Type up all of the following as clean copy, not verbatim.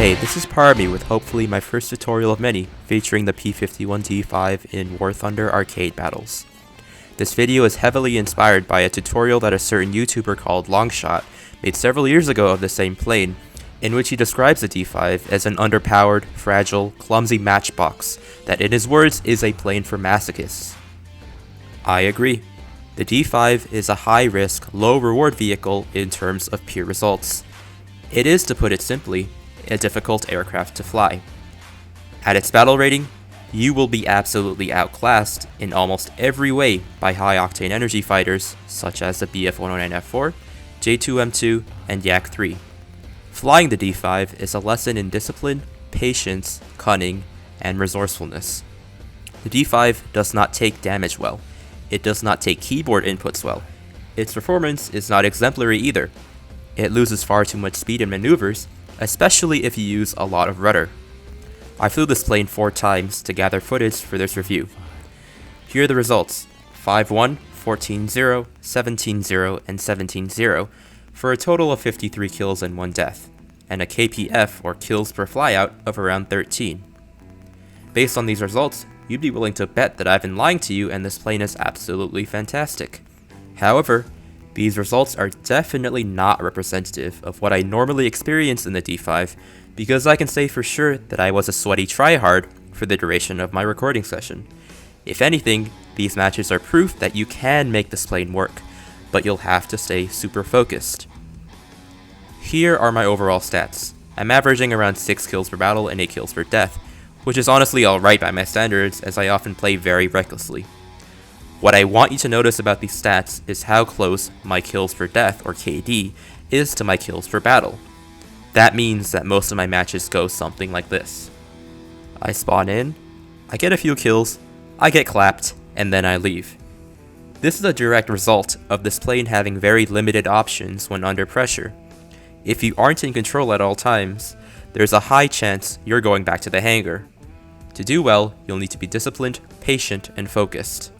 Hey, this is Parby with hopefully my first tutorial of many featuring the P51 D-5 in War Thunder arcade battles. This video is heavily inspired by a tutorial that a certain YouTuber called Longshot made several years ago of the same plane, in which he describes the D-5 as an underpowered, fragile, clumsy matchbox that in his words is a plane for masochists. I agree. The D-5 is a high-risk, low-reward vehicle in terms of pure results. It is, to put it simply, a difficult aircraft to fly. At its battle rating, you will be absolutely outclassed in almost every way by high-octane energy fighters such as the Bf-109F4, J2M2, and Yak-3. Flying the D-5 is a lesson in discipline, patience, cunning, and resourcefulness. The D-5 does not take damage well. It does not take keyboard inputs well. Its performance is not exemplary either. It loses far too much speed in maneuvers, especially if you use a lot of rudder. I flew this plane 4 times to gather footage for this review. Here are the results: 5-1, 14-0, 17-0, and 17-0, for a total of 53 kills and 1 death, and a KPF, or kills per flyout, of around 13. Based on these results, you'd be willing to bet that I've been lying to you and this plane is absolutely fantastic. However, these results are definitely not representative of what I normally experience in the D-5, because I can say for sure that I was a sweaty tryhard for the duration of my recording session. If anything, these matches are proof that you can make this plane work, but you'll have to stay super focused. Here are my overall stats. I'm averaging around 6 kills per battle and 8 kills per death, which is honestly alright by my standards, as I often play very recklessly. What I want you to notice about these stats is how close my kills per death, or KD, is to my kills per battle. That means that most of my matches go something like this. I spawn in, I get a few kills, I get clapped, and then I leave. This is a direct result of this plane having very limited options when under pressure. If you aren't in control at all times, there's a high chance you're going back to the hangar. To do well, you'll need to be disciplined, patient, and focused.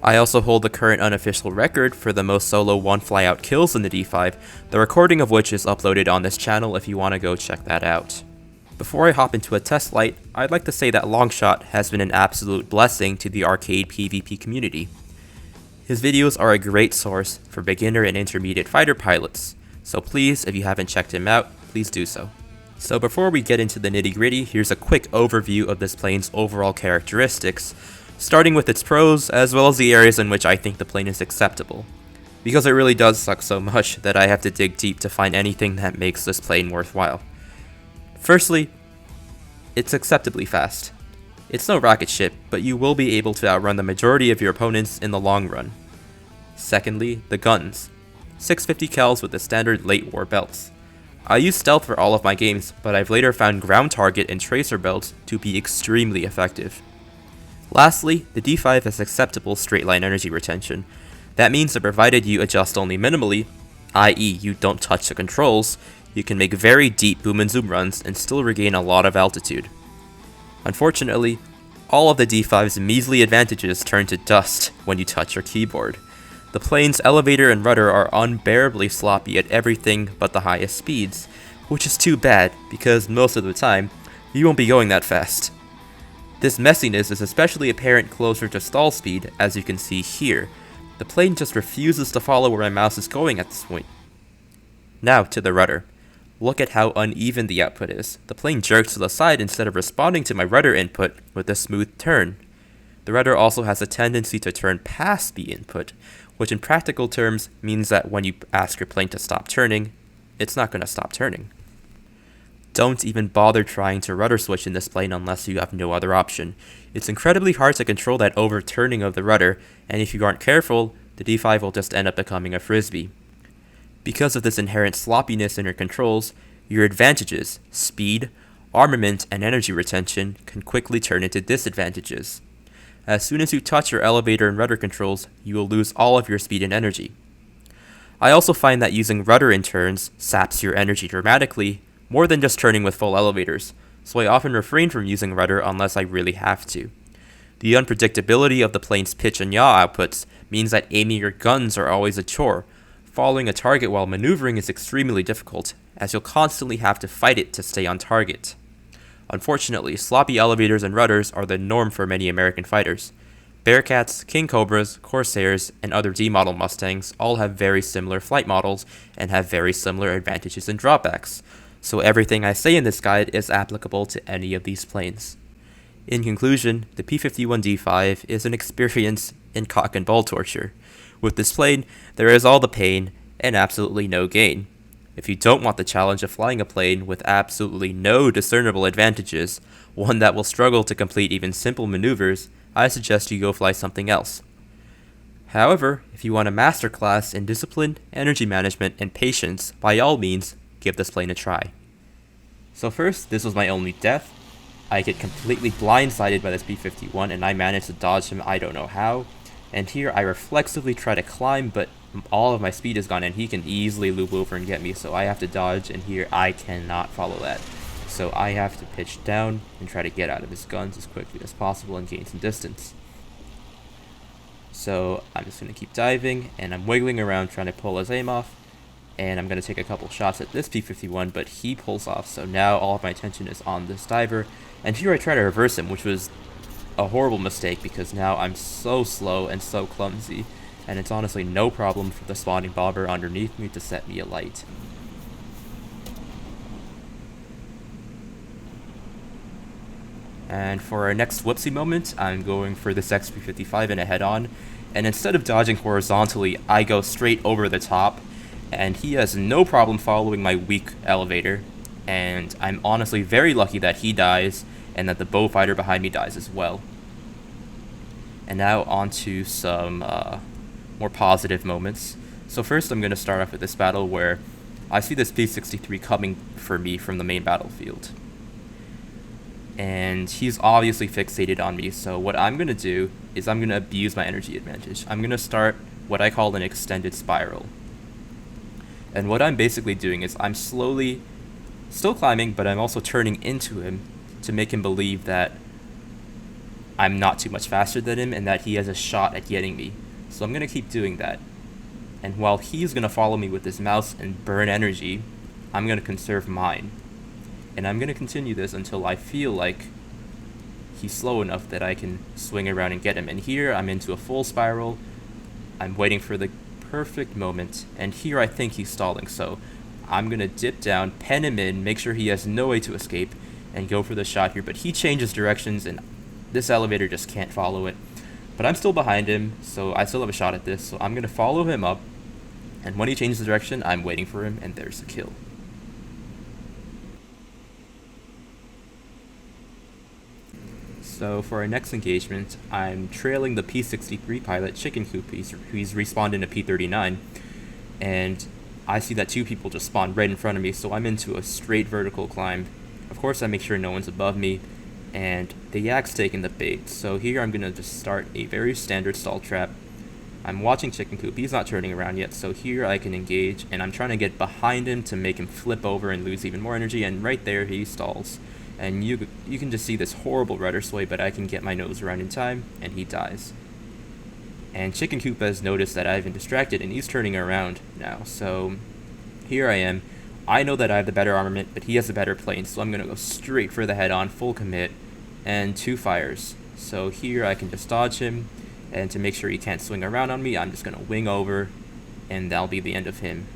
I also hold the current unofficial record for the most solo one flyout kills in the D-5, the recording of which is uploaded on this channel if you want to go check that out. Before I hop into a test flight, I'd like to say that Longshot has been an absolute blessing to the arcade PvP community. His videos are a great source for beginner and intermediate fighter pilots, so please, if you haven't checked him out, please do so. So before we get into the nitty-gritty, here's a quick overview of this plane's overall characteristics, starting with its pros, as well as the areas in which I think the plane is acceptable, because it really does suck so much that I have to dig deep to find anything that makes this plane worthwhile. Firstly, it's acceptably fast. It's no rocket ship, but you will be able to outrun the majority of your opponents in the long run. Secondly, the guns. 650 cals with the standard late war belts. I use stealth for all of my games, but I've later found ground target and tracer belts to be extremely effective. Lastly, the D-5 has acceptable straight-line energy retention. That means that provided you adjust only minimally, i.e. you don't touch the controls, you can make very deep boom and zoom runs and still regain a lot of altitude. Unfortunately, all of the D-5's measly advantages turn to dust when you touch your keyboard. The plane's elevator and rudder are unbearably sloppy at everything but the highest speeds, which is too bad because most of the time, you won't be going that fast. This messiness is especially apparent closer to stall speed, as you can see here. The plane just refuses to follow where my mouse is going at this point. Now to the rudder. Look at how uneven the output is. The plane jerks to the side instead of responding to my rudder input with a smooth turn. The rudder also has a tendency to turn past the input, which in practical terms means that when you ask your plane to stop turning, it's not going to stop turning. Don't even bother trying to rudder switch in this plane unless you have no other option. It's incredibly hard to control that overturning of the rudder, and if you aren't careful, the D-5 will just end up becoming a frisbee. Because of this inherent sloppiness in your controls, your advantages, speed, armament, and energy retention, can quickly turn into disadvantages. As soon as you touch your elevator and rudder controls, you will lose all of your speed and energy. I also find that using rudder in turns saps your energy dramatically, more than just turning with full elevators, so I often refrain from using rudder unless I really have to. The unpredictability of the plane's pitch and yaw outputs means that aiming your guns are always a chore. Following a target while maneuvering is extremely difficult, as you'll constantly have to fight it to stay on target. Unfortunately, sloppy elevators and rudders are the norm for many American fighters. Bearcats, King Cobras, Corsairs, and other D-model Mustangs all have very similar flight models and have very similar advantages and drawbacks, so everything I say in this guide is applicable to any of these planes. In conclusion, the P51 D-5 is an experience in cock and ball torture. With this plane, there is all the pain and absolutely no gain. If you don't want the challenge of flying a plane with absolutely no discernible advantages, one that will struggle to complete even simple maneuvers, I suggest you go fly something else. However, if you want a masterclass in discipline, energy management, and patience, by all means, give this plane a try. So first, this was my only death. I get completely blindsided by this P51 and I manage to dodge him I don't know how. And here I reflexively try to climb, but all of my speed is gone and he can easily loop over and get me, so I have to dodge, and here I cannot follow that. So I have to pitch down and try to get out of his guns as quickly as possible and gain some distance. So I'm just going to keep diving, and I'm wiggling around trying to pull his aim off, and I'm going to take a couple shots at this P51, but he pulls off, so now all of my attention is on this diver, and here I try to reverse him, which was a horrible mistake because now I'm so slow and so clumsy, and it's honestly no problem for the spawning bomber underneath me to set me alight. And for our next whoopsie moment, I'm going for this XP55 in a head-on, and instead of dodging horizontally, I go straight over the top, and he has no problem following my weak elevator, and I'm honestly very lucky that he dies, and that the bow fighter behind me dies as well. And now on to some more positive moments. So first I'm going to start off with this battle where I see this P63 coming for me from the main battlefield. And he's obviously fixated on me, so what I'm going to do is I'm going to abuse my energy advantage. I'm going to start what I call an extended spiral. And what I'm basically doing is I'm slowly, still climbing, but I'm also turning into him to make him believe that I'm not too much faster than him and that he has a shot at getting me. So I'm going to keep doing that. And while he's going to follow me with his mouse and burn energy, I'm going to conserve mine. And I'm going to continue this until I feel like he's slow enough that I can swing around and get him. And here I'm into a full spiral. I'm waiting for the perfect moment. And here I think he's stalling. So I'm going to dip down, pen him in, make sure he has no way to escape, and go for the shot here. But he changes directions and this elevator just can't follow it. But I'm still behind him, so I still have a shot at this. So I'm going to follow him up. And when he changes direction, I'm waiting for him, and there's the kill. So for our next engagement, I'm trailing the P63 pilot Chicken Coop, who's respawned in a P39, and I see that two people just spawned right in front of me, so I'm into a straight vertical climb. Of course I make sure no one's above me, and the yak's taking the bait, so here I'm going to just start a very standard stall trap. I'm watching Chicken Coop, he's not turning around yet, so here I can engage, and I'm trying to get behind him to make him flip over and lose even more energy, and right there he stalls. And you can just see this horrible rudder sway, but I can get my nose around in time, and he dies. And Chicken Coop has noticed that I've been distracted, and he's turning around now. So here I am. I know that I have the better armament, but he has a better plane, so I'm going to go straight for the head-on, full commit, and 2 fires. So here I can just dodge him, and to make sure he can't swing around on me, I'm just going to wing over, and that'll be the end of him.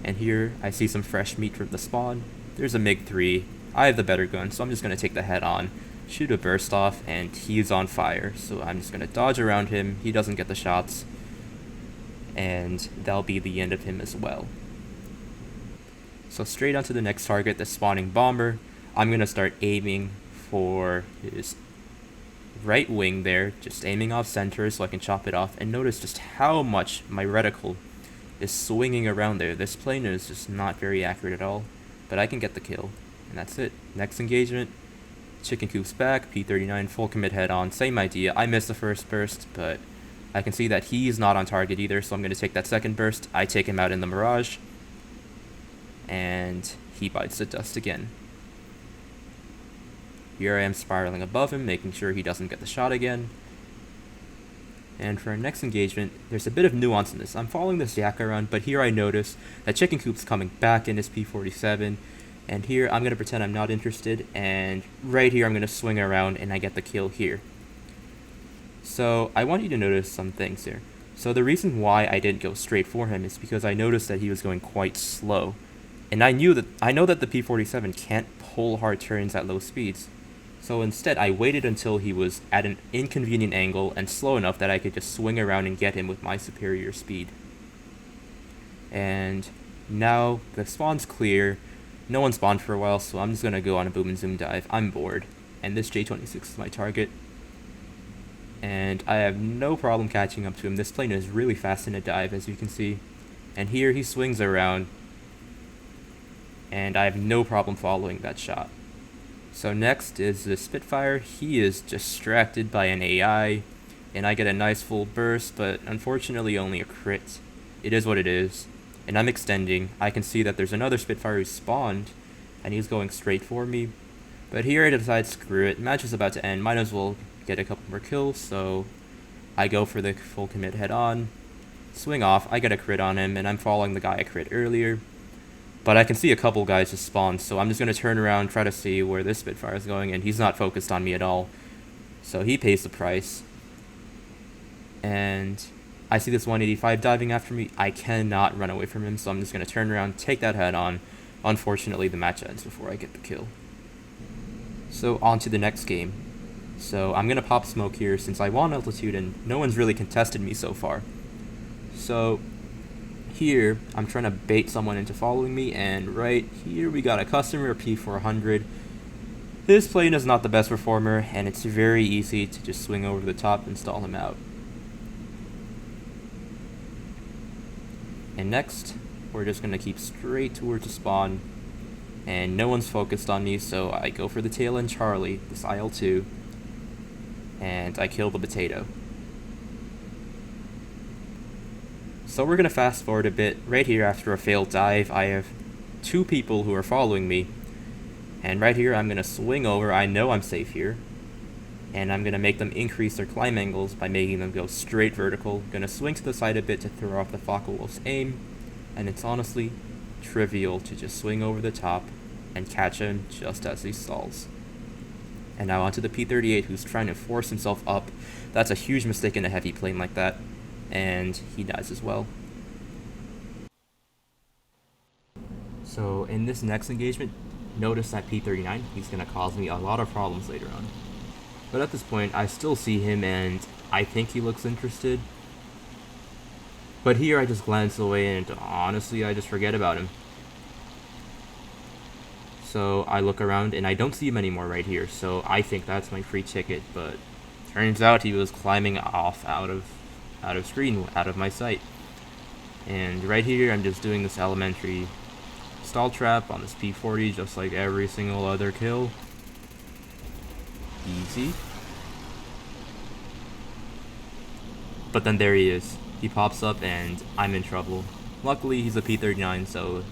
And here I see some fresh meat from the spawn. There's a MiG-3. I have the better gun, so I'm just going to take the head on, shoot a burst off, and he's on fire. So I'm just going to dodge around him. He doesn't get the shots, and that'll be the end of him as well. So straight on to the next target, the spawning bomber. I'm going to start aiming for his right wing there, just aiming off center so I can chop it off, and notice just how much my reticle is swinging around there. This plane is just not very accurate at all, but I can get the kill, and that's it. Next engagement, Chicken Coop's back, P39 full commit head on, same idea. I missed the first burst, but I can see that he's not on target either, so I'm going to take that second burst. I take him out in the Mirage, and he bites the dust again. Here I am spiraling above him, making sure he doesn't get the shot again. And for our next engagement, there's a bit of nuance in this. I'm following this yak around, but here I notice that Chicken Coop's coming back in his P47, and here I'm going to pretend I'm not interested, and right here I'm going to swing around and I get the kill here. So I want you to notice some things here. So the reason why I didn't go straight for him is because I noticed that he was going quite slow. And I know that the P47 can't pull hard turns at low speeds. So instead, I waited until he was at an inconvenient angle and slow enough that I could just swing around and get him with my superior speed. And now the spawn's clear. No one spawned for a while, so I'm just going to go on a boom and zoom dive. I'm bored. And this J26 is my target. And I have no problem catching up to him. This plane is really fast in a dive, as you can see. And here he swings around. And I have no problem following that shot. So next is the Spitfire. He is distracted by an AI, and I get a nice full burst, but unfortunately only a crit. It is what it is, and I'm extending. I can see that there's another Spitfire who spawned, and he's going straight for me. But here I decide, screw it, match is about to end, might as well get a couple more kills, so I go for the full commit head on, swing off, I get a crit on him, and I'm following the guy I crit earlier. But I can see a couple guys just spawn, so I'm just going to turn around, try to see where this Spitfire is going, and he's not focused on me at all. So he pays the price. And I see this 185 diving after me. I cannot run away from him, so I'm just going to turn around, take that head on. Unfortunately, the match ends before I get the kill. So on to the next game. So I'm going to pop smoke here since I want altitude and no one's really contested me so far. So here, I'm trying to bait someone into following me, and right here we got a customer P400. This plane is not the best performer, and it's very easy to just swing over the top and stall him out. And next, we're just going to keep straight towards the spawn, and no one's focused on me, so I go for the tail end Charlie, this IL-2, and I kill the potato. So we're going to fast forward a bit. Right here, after a failed dive, I have two people who are following me. And right here, I'm going to swing over. I know I'm safe here. And I'm going to make them increase their climb angles by making them go straight vertical. Going to swing to the side a bit to throw off the Focke-Wulf's aim. And it's honestly trivial to just swing over the top and catch him just as he stalls. And now onto the P38, who's trying to force himself up. That's a huge mistake in a heavy plane like that. And he dies as well. So in this next engagement, notice that P39, he's going to cause me a lot of problems later on. But at this point, I still see him and I think he looks interested. But here I just glance away and honestly I just forget about him. So I look around and I don't see him anymore right here, so I think that's my free ticket, but turns out he was climbing off out of screen, out of my sight. And right here I'm just doing this elementary stall trap on this P40 just like every single other kill. Easy. But then there he is. He pops up and I'm in trouble. Luckily he's a P39, so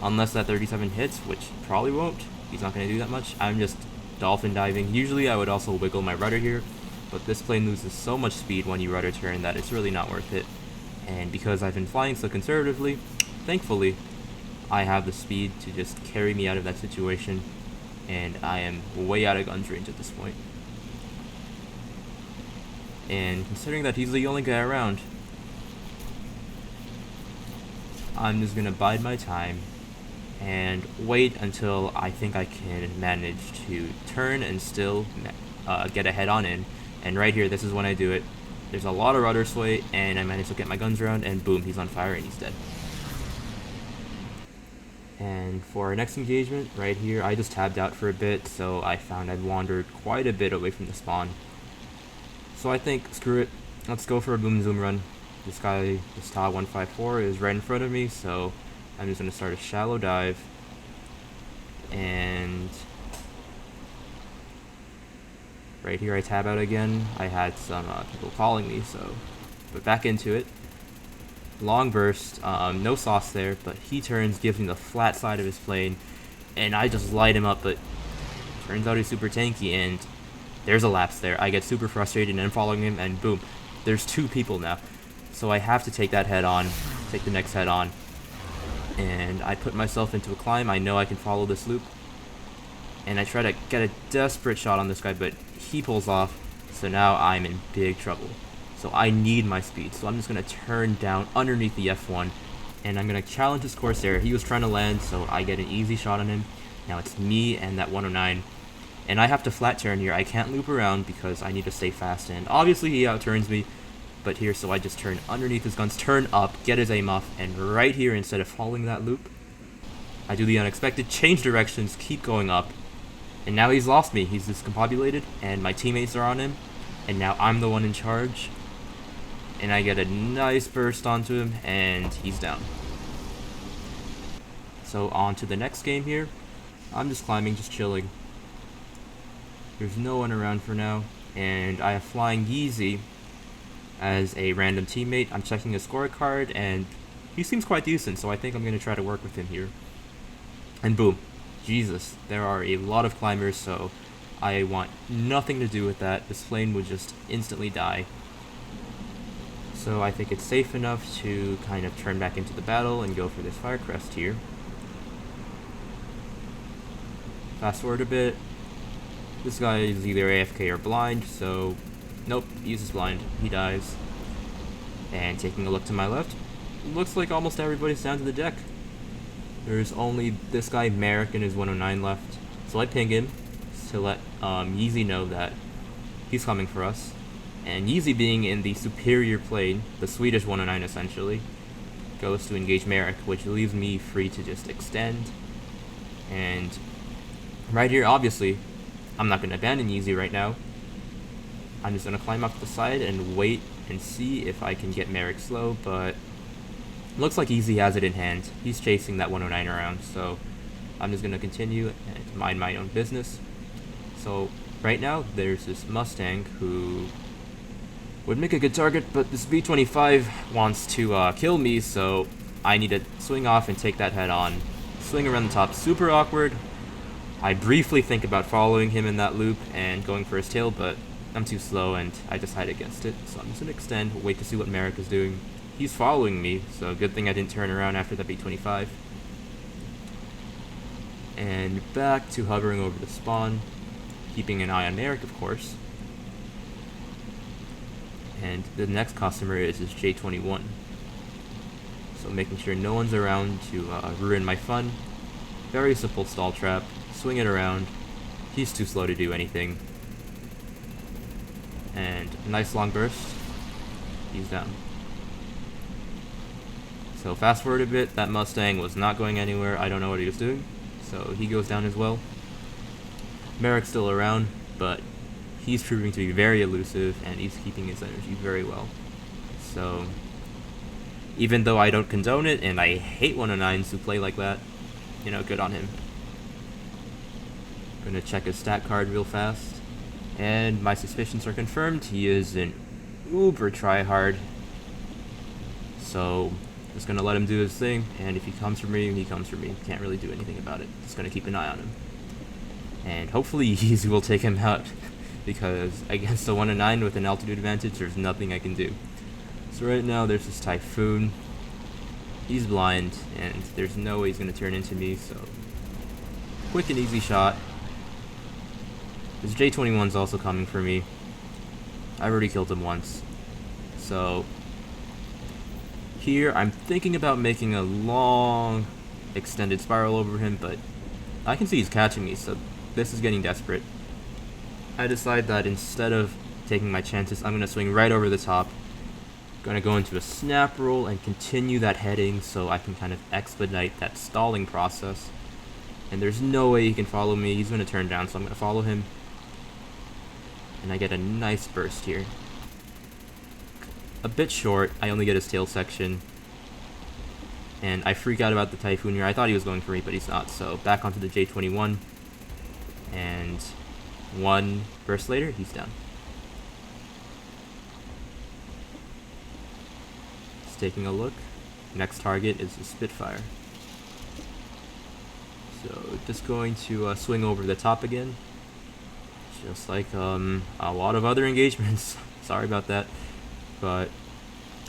unless that 37 hits, which probably won't, he's not going to do that much, I'm just dolphin diving. Usually I would also wiggle my rudder here, but this plane loses so much speed when you rudder turn that it's really not worth it. And because I've been flying so conservatively, thankfully, I have the speed to just carry me out of that situation, and I am way out of guns range at this point. And considering that he's the only guy around, I'm just going to bide my time and wait until I think I can manage to turn and still get a head-on in. And right here, this is when I do it. There's a lot of rudder sway, and I manage to get my guns around, and boom, he's on fire and he's dead. And for our next engagement, right here, I just tabbed out for a bit, so I found I'd wandered quite a bit away from the spawn. So I think, screw it, let's go for a boom zoom run. This guy, this Ta 154, is right in front of me, so I'm just going to start a shallow dive. And right here I tab out again. I had some people calling me, so but back into it. Long burst, no sauce there, but he turns, gives me the flat side of his plane, and I just light him up, but turns out he's super tanky, and there's a lapse there. I get super frustrated and I'm following him, and boom, there's 2 people now. So I have to take that head on, take the next head on. And I put myself into a climb. I know I can follow this loop. And I try to get a desperate shot on this guy, but he pulls off. So now I'm in big trouble. So I need my speed. So I'm just going to turn down underneath the F1. And I'm going to challenge his Corsair. He was trying to land, so I get an easy shot on him. Now it's me and that 109. And I have to flat turn here. I can't loop around because I need to stay fast. And obviously he outturns me. But here, so I just turn underneath his guns, turn up, get his aim off. And right here, instead of following that loop, I do the unexpected, change directions, keep going up. And now he's lost me. He's discombobulated. And my teammates are on him. And now I'm the one in charge. And I get a nice burst onto him, and he's down. So on to the next game here. I'm just climbing, just chilling. There's no one around for now. And I have Flying Yeezy as a random teammate. I'm checking his scorecard, and he seems quite decent, so I think I'm going to try to work with him here. And boom. Jesus. There are a lot of climbers, so I want nothing to do with that. This plane would just instantly die. So I think it's safe enough to kind of turn back into the battle and go for this fire crest here. Fast forward a bit. This guy is either AFK or blind, so nope, he's just blind. He dies. And taking a look to my left, looks like almost everybody's down to the deck. There's only this guy, Merrick, and his 109 left. So I ping him to let Yeezy know that he's coming for us. And Yeezy, being in the superior plane, the Swedish 109 essentially, goes to engage Merrick, which leaves me free to just extend. And right here, obviously, I'm not going to abandon Yeezy right now. I'm just going to climb up the side and wait and see if I can get Merrick slow, but looks like Yeezy has it in hand. He's chasing that 109 around, so I'm just going to continue and mind my own business. So right now, there's this Mustang who would make a good target, but this V25 wants to kill me, so I need to swing off and take that head on. Swing around the top, super awkward. I briefly think about following him in that loop and going for his tail, but I'm too slow and I decide against it. So I'm just going to extend, wait to see what Merrick is doing. He's following me, so good thing I didn't turn around after that V25. And back to hovering over the spawn, keeping an eye on Merrick, of course. And the next customer is his J21. So making sure no one's around to ruin my fun. Very simple stall trap. Swing it around. He's too slow to do anything. And nice long burst. He's down. So fast forward a bit. That Mustang was not going anywhere. I don't know what he was doing. So he goes down as well. Merrick's still around, but he's proving to be very elusive, and he's keeping his energy very well. So, even though I don't condone it, and I hate 109s who play like that, you know, good on him. Gonna check his stat card real fast, and my suspicions are confirmed. He is an uber tryhard. So, just gonna let him do his thing, and if he comes for me, he comes for me. Can't really do anything about it. Just gonna keep an eye on him. And hopefully Yeezy will take him out, because against a 109 with an altitude advantage, there's nothing I can do. So right now, there's this Typhoon. He's blind, and there's no way he's going to turn into me, so quick and easy shot. This J21's also coming for me. I already killed him once. So here, I'm thinking about making a long, extended spiral over him, but I can see he's catching me, so this is getting desperate. I decide that instead of taking my chances, I'm going to swing right over the top. Going to go into a snap roll and continue that heading so I can kind of expedite that stalling process. And there's no way he can follow me. He's going to turn down, so I'm going to follow him. And I get a nice burst here. A bit short. I only get his tail section. And I freak out about the Typhoon here. I thought he was going for me, but he's not. So back onto the J21. And one burst later, he's down. Just taking a look. Next target is the Spitfire. So just going to swing over the top again. Just like a lot of other engagements. Sorry about that. but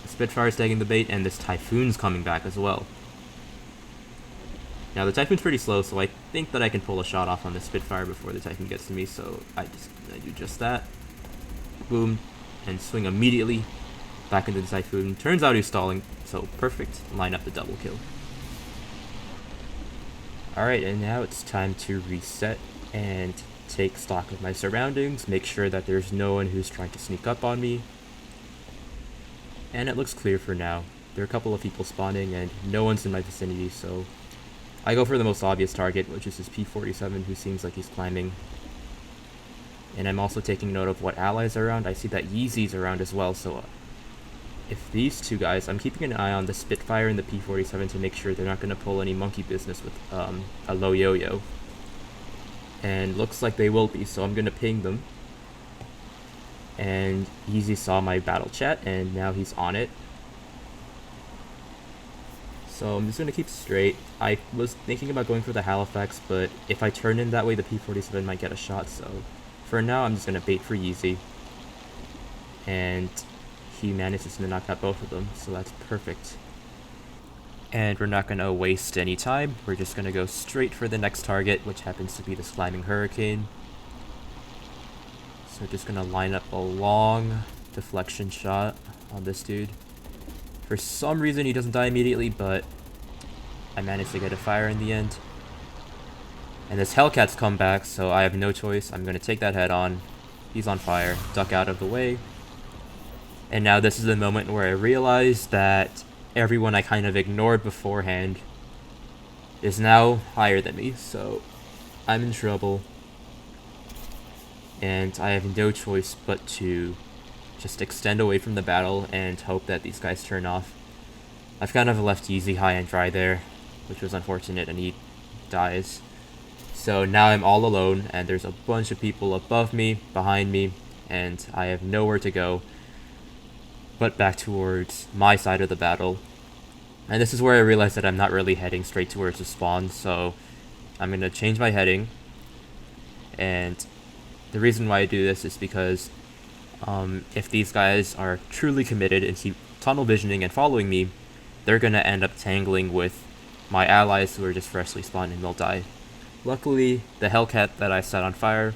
Spitfire's taking the bait, and this Typhoon's coming back as well. Now the Typhoon's pretty slow, so I think that I can pull a shot off on the Spitfire before the Typhoon gets to me, so I do just that. Boom, and swing immediately back into the Typhoon. Turns out he's stalling, so perfect. Line up the double kill. Alright, and now it's time to reset and take stock of my surroundings, make sure that there's no one who's trying to sneak up on me. And it looks clear for now. There are a couple of people spawning and no one's in my vicinity, so I go for the most obvious target, which is this P47 who seems like he's climbing. And I'm also taking note of what allies are around. I see that Yeezy's around as well, so if these two guys, I'm keeping an eye on the Spitfire and the P47 to make sure they're not going to pull any monkey business with a low yo-yo. And looks like they will be, so I'm going to ping them. And Yeezy saw my battle chat, and now he's on it. So I'm just going to keep straight. I was thinking about going for the Halifax, but if I turn in that way, the P47 might get a shot, so for now I'm just going to bait for Yeezy. And he manages to knock out both of them, so that's perfect. And we're not going to waste any time. We're just going to go straight for the next target, which happens to be this climbing Hurricane. So just going to line up a long deflection shot on this dude. For some reason he doesn't die immediately, but I managed to get a fire in the end. And this Hellcat's come back, so I have no choice. I'm going to take that head on. He's on fire. Duck out of the way. And now this is the moment where I realize that everyone I kind of ignored beforehand is now higher than me, so I'm in trouble. And I have no choice but to just extend away from the battle and hope that these guys turn off. I've kind of left Yeezy high and dry there, which was unfortunate, and he dies. So now I'm all alone, and there's a bunch of people above me, behind me, and I have nowhere to go but back towards my side of the battle. And this is where I realized that I'm not really heading straight towards the spawn, so I'm going to change my heading. And the reason why I do this is because if these guys are truly committed and keep tunnel visioning and following me, they're going to end up tangling with my allies who are just freshly spawned and they'll die. Luckily, the Hellcat that I set on fire,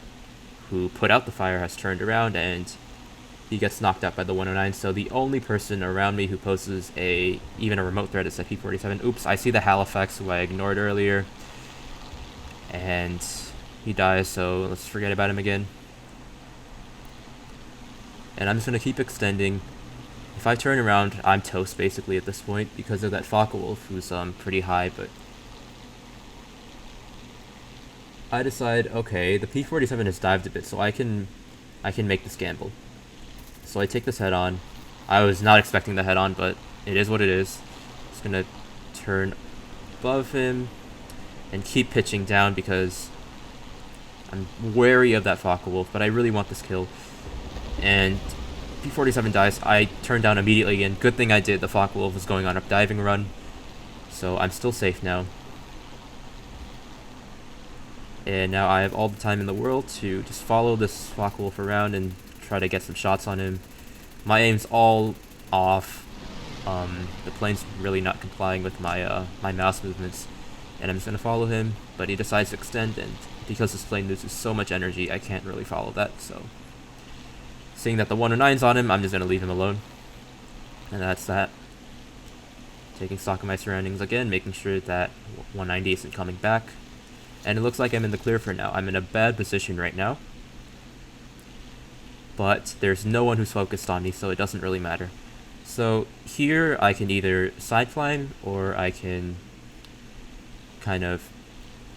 who put out the fire, has turned around and he gets knocked out by the 109, so the only person around me who poses even a remote threat is that P47. Oops, I see the Halifax who I ignored earlier. And he dies, so let's forget about him again. And I'm just going to keep extending. If I turn around, I'm toast basically at this point because of that Focke-Wulf who's pretty high, but I decide, okay, the P47 has dived a bit, so I can make this gamble. So I take this head on. I was not expecting the head on, but it is what it is. Just gonna turn above him and keep pitching down because I'm wary of that Focke-Wulf, but I really want this kill. And P47 dies. I turn down immediately again. Good thing I did. The Focke-Wulf was going on a diving run, so I'm still safe now. And now I have all the time in the world to just follow this Focke-Wulf around and try to get some shots on him. My aim's all off. The plane's really not complying with my my mouse movements, and I'm just gonna follow him. But he decides to extend, and because this plane loses so much energy, I can't really follow that. So, seeing that the 109's on him, I'm just gonna leave him alone, and that's that. Taking stock of my surroundings again, making sure that 190 isn't coming back, and it looks like I'm in the clear for now. I'm in a bad position right now, but there's no one who's focused on me, so it doesn't really matter. So here I can either side climb or I can kind of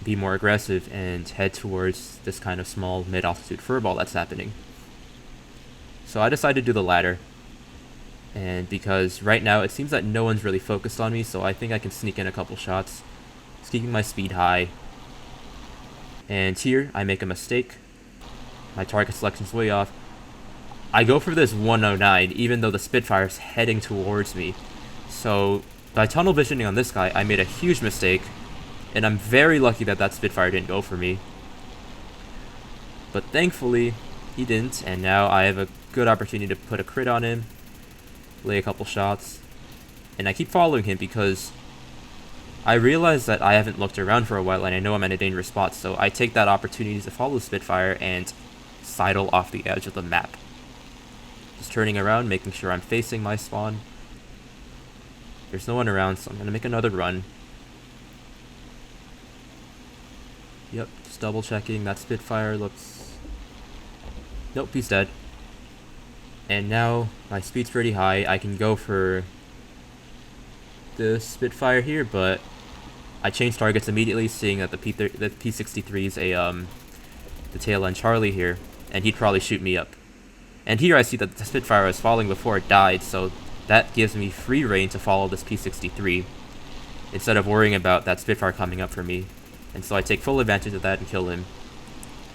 be more aggressive and head towards this kind of small mid-altitude furball that's happening. So I decided to do the latter, and because right now it seems that no one's really focused on me, so I think I can sneak in a couple shots, just keeping my speed high. And here I make a mistake. My target selection's way off. I go for this 109, even though the Spitfire's heading towards me. So, by tunnel visioning on this guy, I made a huge mistake, and I'm very lucky that that Spitfire didn't go for me. But thankfully, he didn't, and now I have a good opportunity to put a crit on him. lay a couple shots, and I keep following him because I realize that I haven't looked around for a while and I know I'm in a dangerous spot, so I take that opportunity to follow the Spitfire and sidle off the edge of the map. Just turning around, making sure I'm facing my spawn. There's no one around, so I'm going to make another run. Yep, just double checking. That Spitfire looks... Nope, he's dead. And now my speed's pretty high. I can go for the Spitfire here, but I changed targets immediately, seeing that the P63 is the tail end Charlie here, and he'd probably shoot me up. And here I see that the Spitfire was falling before it died, so that gives me free reign to follow this P63 instead of worrying about that Spitfire coming up for me. And so I take full advantage of that and kill him.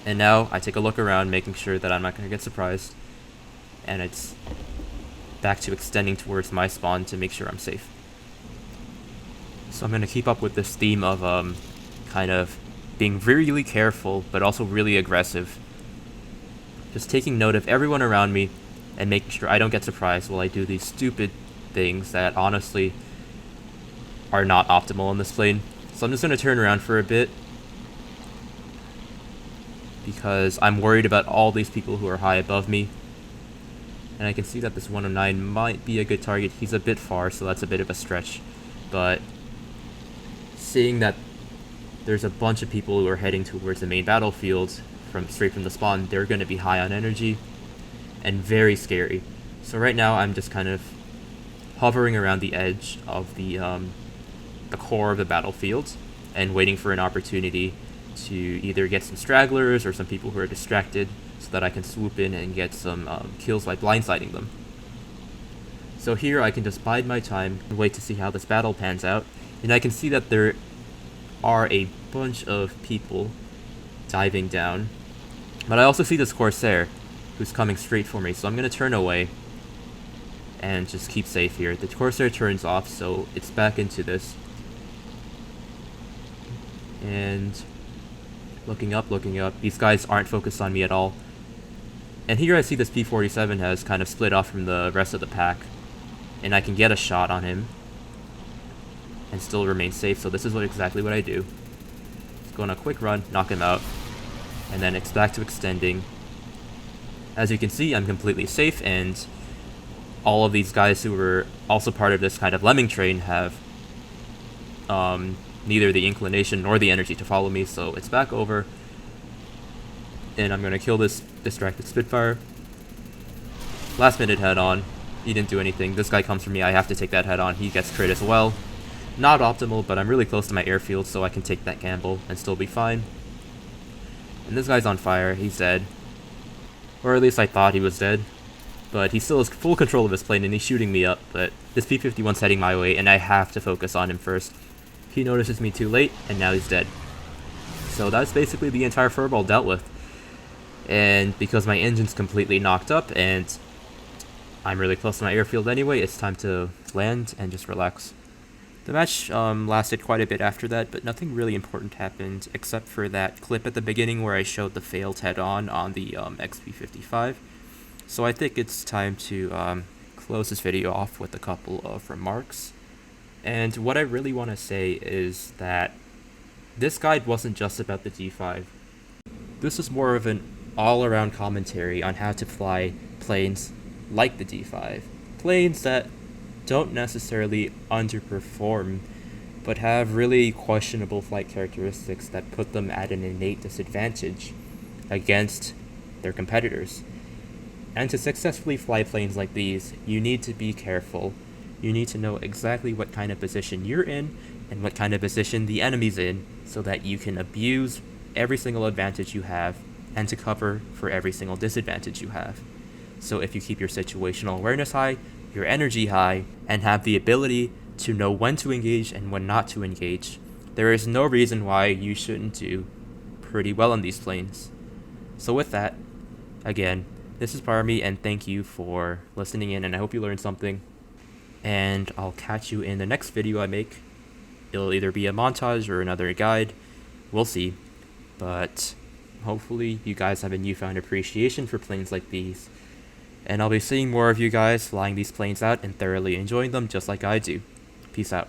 And now I take a look around, making sure that I'm not going to get surprised. And it's back to extending towards my spawn to make sure I'm safe. So I'm going to keep up with this theme of kind of being really careful, but also really aggressive. Just taking note of everyone around me and making sure I don't get surprised while I do these stupid things that honestly are not optimal in this plane. So I'm just going to turn around for a bit because I'm worried about all these people who are high above me. And I can see that this 109 might be a good target. He's a bit far, so that's a bit of a stretch. But seeing that there's a bunch of people who are heading towards the main battlefield straight from the spawn, they're going to be high on energy and very scary. So right now I'm just kind of hovering around the edge of the core of the battlefield and waiting for an opportunity to either get some stragglers or some people who are distracted so that I can swoop in and get some kills by blindsiding them. So here I can just bide my time and wait to see how this battle pans out, and I can see that there are a bunch of people diving down, but I also see this Corsair who's coming straight for me, so I'm going to turn away and just keep safe here. The Corsair turns off, so it's back into this. And looking up, these guys aren't focused on me at all. And here I see this P47 has kind of split off from the rest of the pack, and I can get a shot on him and still remain safe, so this is exactly what I do. Just go on a quick run, knock him out, and then it's back to extending. As you can see, I'm completely safe, and all of these guys who were also part of this kind of lemming train have neither the inclination nor the energy to follow me, so it's back over. And I'm going to kill this distracted Spitfire. Last minute head on. He didn't do anything. This guy comes for me. I have to take that head on. He gets crit as well. Not optimal, but I'm really close to my airfield, so I can take that gamble and still be fine. And this guy's on fire. He's dead. Or at least I thought he was dead. But he still has full control of his plane, and he's shooting me up. But this P51's heading my way, and I have to focus on him first. He notices me too late, and now he's dead. So that's basically the entire furball dealt with. And because my engine's completely knocked up, and I'm really close to my airfield anyway, it's time to land and just relax. The match lasted quite a bit after that, but nothing really important happened, except for that clip at the beginning where I showed the failed head-on on the XP55. So I think it's time to close this video off with a couple of remarks. And what I really want to say is that this guide wasn't just about the D5. This is more of an all-around commentary on how to fly planes like the D5. Planes that don't necessarily underperform, but have really questionable flight characteristics that put them at an innate disadvantage against their competitors. And to successfully fly planes like these, you need to be careful. You need to know exactly what kind of position you're in and what kind of position the enemy's in, so that you can abuse every single advantage you have and to cover for every single disadvantage you have. So if you keep your situational awareness high, your energy high, and have the ability to know when to engage and when not to engage, there is no reason why you shouldn't do pretty well on these planes. So with that, again, this is Parmi, and thank you for listening in, and I hope you learned something. And I'll catch you in the next video I make. It'll either be a montage or another guide. We'll see. But hopefully you guys have a newfound appreciation for planes like these. and I'll be seeing more of you guys flying these planes out and thoroughly enjoying them just like I do. Peace out.